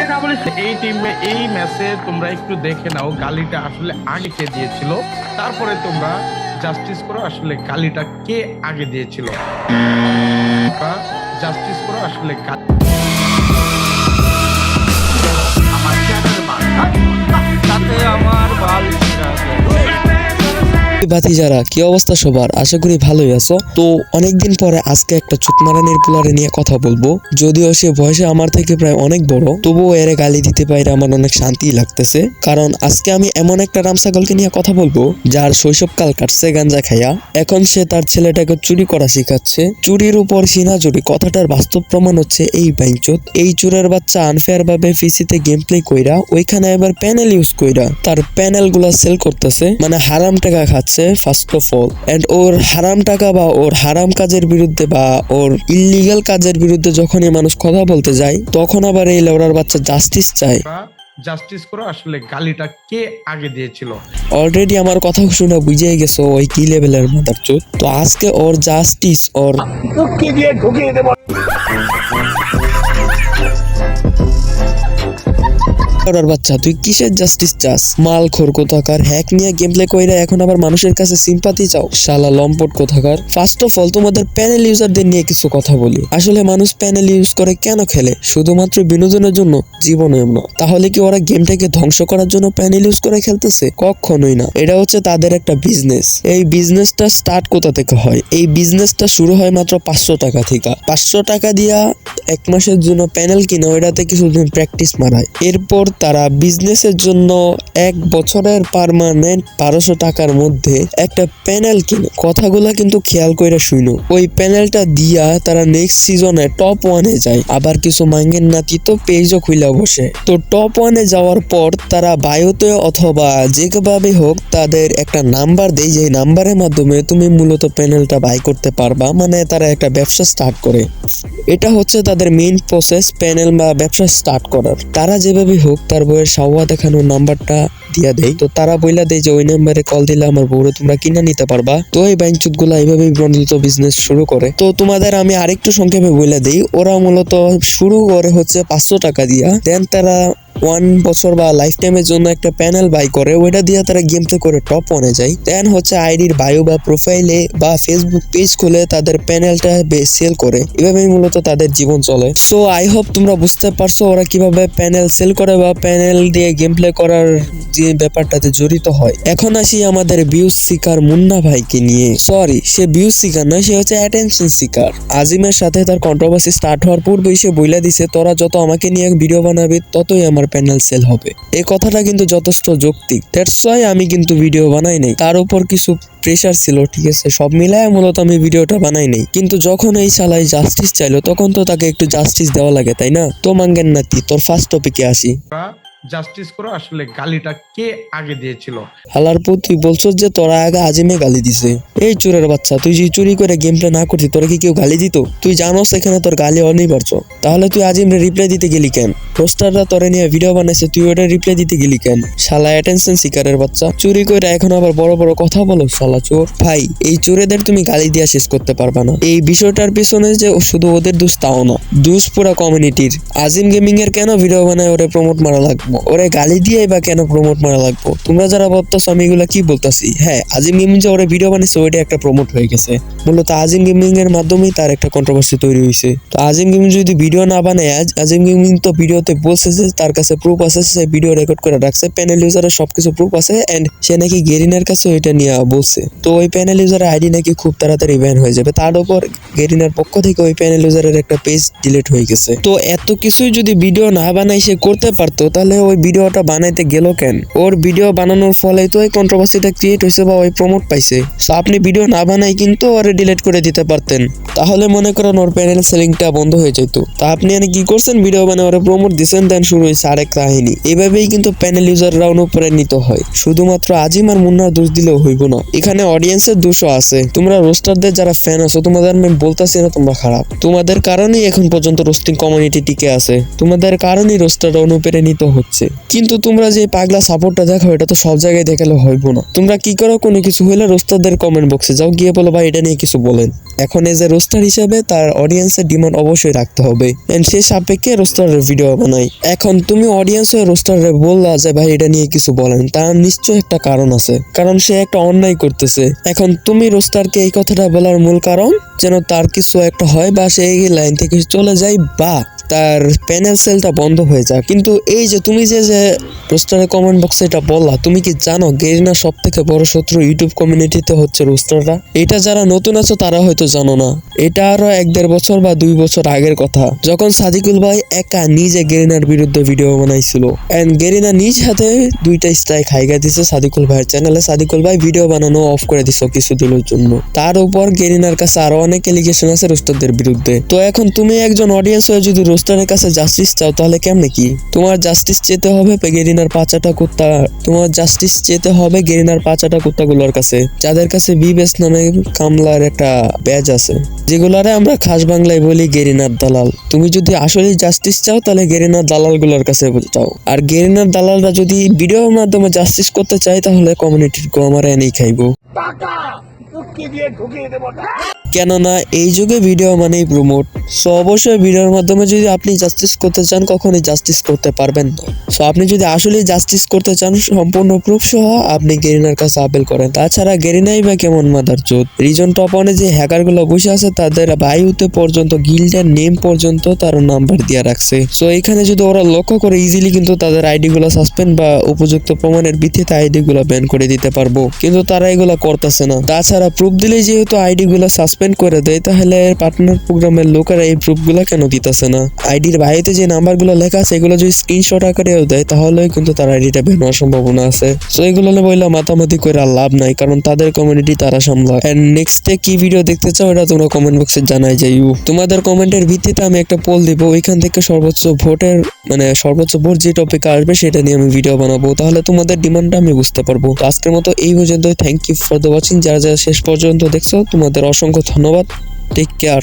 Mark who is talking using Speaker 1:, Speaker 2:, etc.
Speaker 1: এই টিমে এই ম্যাচে তোমরা একটু দেখে নাও গালিটা আসলে আগে কে দিয়েছিল, তারপরে তোমরা জাস্টিস করো আসলে গালিটা কে আগে দিয়েছিল। জাস্টিস করো আসলে
Speaker 2: ভাতিজারা কি অবস্থা সবার, আশা করি ভালোই আছো। তো অনেকদিন পরে আজকে একটা চুতমারানির পোলারে নিয়ে কথা বলবো। যদিও সে বয়সে আমার থেকে প্রায় অনেক বড়, তবুও এর গালি দিতে পাইরে আমার অনেক শান্তি লাগতেছে। কারণ আজকে আমি এমন একটা রামছাগলকে নিয়ে কথা বলবো যার শৈশবকাল কাটছে গাঞ্জা খাইয়া, এখন সে তার ছেলেটাকে চুরি করা শিখাচ্ছে। চুরির উপর সিনা চুরি কথাটার বাস্তব প্রমাণ হচ্ছে এই বাইঞ্চোত। এই চোরের বাচ্চা আনফেয়ার ভাবে পিসিতে গেম প্লে কইরা ওইখানে এবার প্যানেল ইউজ কইরা তার প্যানেল গুলা সেল করতেছে, মানে হারাম টাকা খাচ্ছে first of all. And or হারাম টাকা বা ওর হারাম কাজের বিরুদ্ধে বা ওর ইললিগাল কাজের বিরুদ্ধে যখনই মানুষ কথা বলতে যায়, তখন আবার এই লেওড়ার বাচ্চা জাস্টিস চায়।
Speaker 1: জাস্টিস করো আসলে গালিটা কে আগে দিয়েছিল।
Speaker 2: অলরেডি আমার কথা শুনে বুঝেই গেছো ওই কি লেভেলের মাদারচোদ। তো আজকে ওর জাস্টিস ওর ঢুকিয়ে দেব। বাচ্চা তুই কিসের জাস্টিস চাস? মাল খোর কোথাকার, হ্যাক নিয়ে গেম প্লে কইরা এখন আবার মানুষের কাছে সিম্পাথি চাও, শালা লম্পট কোথাকার। ফার্স্ট অফ অল তোমাদের প্যানেল ইউজারদের নিয়ে কিছু কথা বলি। আসলে মানুষ প্যানেল ইউজ করে কেন খেলে? শুধুমাত্র বিনোদনের জন্য? জীবনেও না। তাহলে কি ওরা গেমটাকে ধ্বংস করার জন্য প্যানেল ইউজ করে খেলতেছে? কখনোই না। এটা হচ্ছে তাদের একটা বিজনেস। এই বিজনেসটা স্টার্ট কোথা থেকে হয়? এই বিজনেসটা শুরু হয় মাত্র 500 টাকা থেকে। 500 টাকা দিয়া এক মাসের জন্য প্যানেল কিনে ওইটাতে কিছুদিন প্র্যাকটিস মারায়। এরপর তারা বিজনেসের জন্য এক বছরের পার্মানেন্ট 1200 টাকার মধ্যে একটা প্যানেল কিনে। কথাগুলা কিন্তু খেয়াল কইরা শুনো। ওই প্যানেলটা দিয়া তারা নেক্সট সিজনে টপ 1-এ যায়। আবার কিছু মাঙ্গেন নাতি তো পেজও খুইলা বসে। তো টপ 1-এ যাওয়ার পর তারা বায়োতে অথবা যেভাবে হোক তাদের একটা নাম্বার দেয়, যে নাম্বারের মাধ্যমে তুমি মূলত প্যানেলটা বাই করতে পারবা। মানে তারা একটা ব্যবসা স্টার্ট করে। এটা হচ্ছে তাদের মেইন প্রসেস, প্যানেল বা ব্যবসা স্টার্ট করার। তারা যেভাবে হোক তার বউয়ের সাওয়া দেখানোর নাম্বারটা দিয়া দেয়। তো তারা বইলা দেয় যে ওই নাম্বারে কল দিলে আমার বউরে তোমরা কিনা নিতে পারবা। তো এই বাইঞ্চুত গুলা এইভাবেই প্রণোদিত বিজনেস শুরু করে। তো তোমাদের আমি আরেকটু সংক্ষেপে বইলা দেই, ওরা মূলত শুরু করে হচ্ছে 500 টাকা দিয়া। দেন তারা 1 বছর বা লাইফ টাইমের জন্য একটা প্যানেল বাই করে, ওইটা দিয়ে তারা গেম প্লে করে টপ 1-এ যায়। দেন হচ্ছে আইডির বায়ো বা প্রোফাইলে বা ফেসবুক পেজ খুলে তাদের প্যানেলটা সেল করে। এভাবেই মূলত তাদের জীবন চলে। সো আই হোপ তোমরা বুঝতে পারছো ওরা কিভাবে প্যানেল সেল করে বা প্যানেল দিয়ে গেম প্লে করার যে ব্যাপারটাতে জড়িত হয়। এখন আসি আমাদের ভিউজ সিকার মুন্না ভাইকে নিয়ে। সরি, সে ভিউজ সিকার নয়, সে হচ্ছে অ্যাটেনশন সিকার। আজিমের সাথে তার কন্ট্রোভার্সি স্টার্ট হওয়ার পূর্বেই সে বইলা দিছে তোরা যত আমাকে নিয়ে ভিডিও বানাবি ততই আমার প্যানেল সেল হবে। এই কথাটা কিন্তু যথেষ্ট যৌক্তিক। দ্যাটস ওয়াই আমি কিন্তু ভিডিও বানাই নাই। তার উপর কিছু প্রেশার ছিল, ঠিক আছে, সব মিলায় মূলত আমি ভিডিওটা বানাই নাই। কিন্তু যখন এই শালাই জাস্টিস চাইলো তখন তো তাকে একটু জাস্টিস দেওয়া লাগে, তাই না? তো মাঙ্গেন নাতি, তোর ফার্স্ট টপিকে আসি।
Speaker 1: জাস্টিস করো আসলে গালিটা কে আগে দিয়েছিল।
Speaker 2: হালার পর তুই বলছো যে তোরা আগে আজিমে গালি দিছে। এই চোরের বাচ্চা, তুই যে চুরি করে গেম প্লে না করছিস তোরা কি কেউ গালি দিত? তুই জানোস এখানে তোর গালি অনিবার্য। তাহলে তুই আজিমরে রিপ্লাই দিতে গেলি কেন? পোস্টাররা তোরে নিয়ে ভিডিও বানাইছে, তুই ওটা রিপ্লাই দিতে গেলি কেন? শালা অ্যাটেনশন সিকারের বাচ্চা, চুরি করে এখন আবার বড় বড় কথা বলো শালা চোর। ভাই, এই চোরেদের তুমি গালি দিয়া শেষ করতে পারবা না। এই বিষয়টার পিছনে যে শুধু ওদের দোষ তাও না, দোষ পুরা কমিউনিটির। আজিম গেমিং এর কেন ভিডিও বানায় ওরে প্রমোট মারা লাগবে? ওরে গালি দিয়ে বা কেন প্রমোট মারা লাগবো? তোমরা যারা ভাবতেছো আমি এগুলা কি বলতাছি, হ্যাঁ, আজিম গেমিং যে ওরে ভিডিও বানিয়েছে ওইটা একটা প্রমোট হয়ে গেছে। মূলত আজিম গেমিং এর মাধ্যমেই তার একটা কন্ট্রোভার্সি তৈরি হয়েছে। তো আজিম গেমিং যদি ভিডিও না বানায়, আজিম গেমিং তো ভিডিওতে বলছে যে তার কাছে প্রুফ আছে, সে ভিডিও রেকর্ড করে রাখছে, প্যানেল ইউজারের সবকিছু প্রুফ আছে। এন্ড সে নাকি গেরিনার কাছে এটা নিয়ে বলছে। তো ওই প্যানেল ইউজারের আইডি নাকি খুব তাড়াতাড়ি ব্যান হয়ে যাবে। তার উপর গেরিনার পক্ষ থেকে ওই প্যানেল ইউজারের একটা পেজ ডিলিট হয়ে গেছে। তো এত কিছুই যদি ভিডিও না বানাই সে করতে পারতো, তাহলে ওই ভিডিওটা বানাইতে গেল কেন? ওর ভিডিও বানানোর ফলে তো এই কন্ট্রোভার্সিটা ক্রিয়েট হয়েছে বা ওই প্রমোট পাইছে। সো আপনি ভিডিও না বানাই কিন্তু ওরে ডিলিট করে দিতে পারতেন, তাহলে মনে করেন ওর প্যানেল সেলিংটা বন্ধ হয়ে যেত। তা আপনি কি করছেন? ভিডিও বানায় ওরে প্রমোট দিচ্ছেন, দেন শুরু হয়েছে আরেক কাহিনী। এভাবেই কিন্তু প্যানেল ইউজাররা অনুপ্রাণিত হয়। শুধুমাত্র আজিম আর মুন্নার দোষ দিলেও হইব না, এখানে অডিয়েন্সের দোষও আছে। তোমরা রোস্টারদের যারা ফ্যান আছো, তোমাদের আমি বলতাছি না তোমরা খারাপ, তোমাদের কারণেই এখন পর্যন্ত রোস্টিং কমিউনিটি টিকে আছে। তোমাদের কারণেই রোস্টাররা অনুপ্রাণিত হচ্ছে। হচ্ছে। কিন্তু তোমরা যে পাগলা সাপোর্টটা দেখো এটা তো সব জায়গায় দেখালে হইব না। তোমরা কি করো, কোনো কিছু হইলে রোস্টারদের কমেন্ট বক্সে যাও, গিয়ে বলো ভাই এটা নিয়ে কিছু বলেন। এখন এজ এ রোস্টার হিসেবে তার অডিয়েন্সের ডিমান্ড অবশ্যই রাখতে হবে, এন্ড সেই সাপেক্ষে রোস্টারের ভিডিও বানাই। এখন তুমি অডিয়েন্স হয়ে রোস্টারে বললা যে ভাই এটা নিয়ে কিছু বলেন, তার নিশ্চয় একটা কারণ আছে, কারণ সে একটা অন্যায় করতেছে। এখন তুমি রোস্টারকে এই কথাটা বলার মূল কারণ যেন তার কিছু একটা হয়, বা সে এই লাইন থেকে চলে যায়, বা তার প্যানেল সেলটা বন্ধ হয়ে যায়। কিন্তু এই যে তুমি যে রোস্টারের কমেন্ট বক্সে এটা বললা, তুমি কি জানো গেরিনা সব থেকে বড় শত্রু ইউটিউব কমিউনিটিতে হচ্ছে রোস্টাররা? এটা যারা নতুন আছো তারা হয়তো জানো না। এটা আরো 1-1.5 বছর বা 2 বছর আগের কথা, যখন সাদিকুল ভাই একা নিজে গেরিনার বিরুদ্ধে ভিডিও বানাইছিল, এন্ড গেরিনা নিজ হাতে 2টা স্ট্রাইক হাইগা দিছে সাদিকুল ভাইয়ের চ্যানেলে। সাদিকুল ভাই ভিডিও বানানো অফ করে দিছে কিছুদিনের জন্য। তার উপর গেরিনার কাছে আরো অনেক এলিগেশন আছে রোস্টারদের বিরুদ্ধে। তো এখন তুমি একজন অডিয়েন্স হয়ে যদি রোস্টারের কাছে জাস্টিস চাও, তাহলে কেমনে কি? তোমার জাস্টিস চেতে হবে গেরিনার পাঁচাটা কুত্তা, তোমার জাস্টিস চেতে হবে গেরিনার পাঁচাটা কুত্তাগুলোর কাছে, যাদের কাছে বিবেস নামে কামলার একটা ব্যাজ আছে, যেগুলারে আমরা খাস বাংলায় বলি গেরিনার দালাল। তুমি যদি আসলে জাস্টিস চাও তাহলে গেরিনার দালালগুলোর কাছে চাও। আর গেরিনার দালালরা যদি ভিডিওর মাধ্যমে জাস্টিস করতে চায়, তাহলে কমিউনিটির গো আমার এনেই খাইবো। কেননা এই যুগে ভিডিও মানেই প্রমোট। সো অবশ্যই ভিডিওর মাধ্যমে যদি আপনি জাস্টিস করতে চান, কখনোই জাস্টিস করতে পারবেন না। সো আপনি যদি আসলে জাস্টিস করতে চান, সম্পূর্ণ প্রুফ সহ আপনি গেরিনার কাছে আপিল করেন। তাছাড়া গেরিনাই বা কেমন মাদার চোদ, রিজন টপ ওয়ানে যে হ্যাকারগুলো বসে আছে তাদের বায়ুতে পর্যন্ত গিল্ডের নেম পর্যন্ত তার নাম্বার দিয়ে রাখছে। সো এখানে যদি ওরা লক্ষ্য করে ইজিলি কিন্তু তাদের আইডি গুলো সাসপেন্ড বা উপযুক্ত প্রমাণের ভিত্তিতে আইডি গুলো ব্যান করে দিতে পারবো, কিন্তু তারা এগুলো করতেছে না। তাছাড়া প্রুফ দিলেই যেহেতু আইডি গুলো সাসপেন্ড করে দেয়, তাহলে পার্টনার প্রোগ্রামের লোকেরা এই প্রুফ গুলা কেন দিতেছে না? আইডির বাইরে যে নাম্বার গুলো লেখা আছে এগুলো যদি স্ক্রিনশট আকারেও দেয়, তাহলে কিন্তু তার আইডিটা ব্যান হওয়ার সম্ভাবনা আছে। সো এগুলো বইলা মাতামাতি করে আর লাভ নাই, কারণ তাদের কমিউনিটি তারা সামলায়। এন্ড নেক্সটে কি ভিডিও দেখতে চাও এটা তোমরা কমেন্ট বক্সে জানাই যাইও। তোমাদের কমেন্টের ভিত্তিতে আমি একটা পোল দিব, ওইখান থেকে সর্বোচ্চ ভোট যে টপিক আসবে সেটা নিয়ে আমি ভিডিও বানাবো, তাহলে তোমাদের ডিমান্ডটা আমি বুঝতে পারবো। তো আজকের মতো এই পর্যন্ত। Thank you for the watching. যারা যারা শেষ পর্যন্ত দেখছো তোমাদের অসংখ্য ধন্যবাদ। Take care.